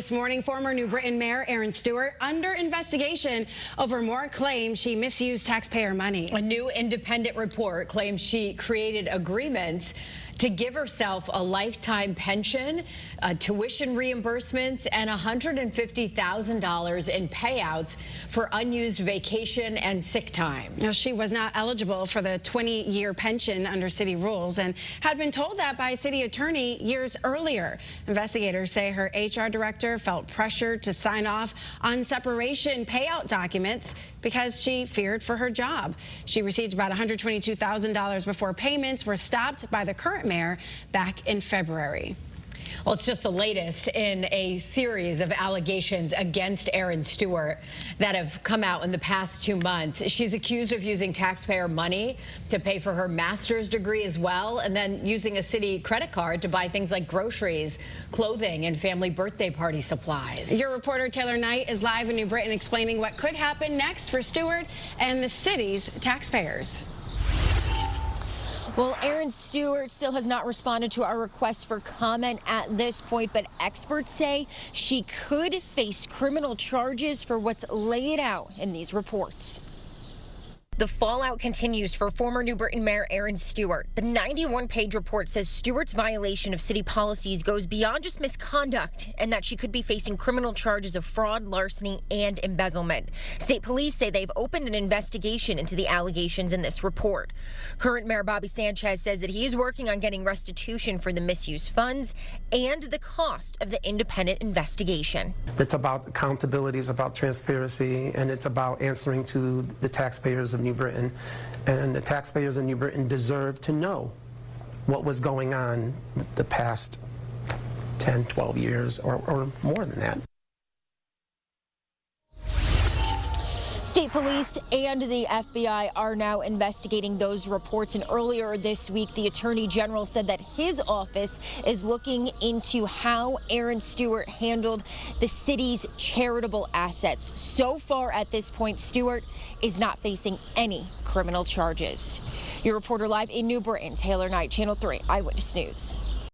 This morning, former New Britain Mayor Erin Stewart under investigation over more claims she misused taxpayer money. A new independent report claims she created agreements to give herself a lifetime pension, tuition reimbursements, and $150,000 in payouts for unused vacation and sick time. Now, she was not eligible for the 20-year pension under city rules and had been told that by a city attorney years earlier. Investigators say her HR director felt pressured to sign off on separation payout documents because she feared for her job. She received about $122,000 before payments were stopped by the current mayor back in February. Well, it's just the latest in a series of allegations against Erin Stewart that have come out in the past 2 months. She's accused of using taxpayer money to pay for her master's degree as well, and then using a city credit card to buy things like groceries, clothing, and family birthday party supplies. Your reporter Taylor Knight is live in New Britain explaining what could happen next for Stewart and the city's taxpayers. Well, Erin Stewart still has not responded to our request for comment at this point, but experts say she could face criminal charges for what's laid out in these reports. The fallout continues for former New Britain Mayor Erin Stewart. The 91-page report says Stewart's violation of city policies goes beyond just misconduct and that she could be facing criminal charges of fraud, larceny, and embezzlement. State police say they've opened an investigation into the allegations in this report. Current Mayor Bobby Sanchez says that he is working on getting restitution for the misused funds and the cost of the independent investigation. It's about accountability, it's about transparency, and it's about answering to the taxpayers of New Britain, and the taxpayers in New Britain deserve to know what was going on the past 10, 12 years or more than that. State police and the FBI are now investigating those reports, and earlier this week the Attorney General said that his office is looking into how Erin Stewart handled the city's charitable assets. So far at this point, Stewart is not facing any criminal charges. Your reporter live in New Britain, Taylor Knight, Channel 3 Eyewitness News.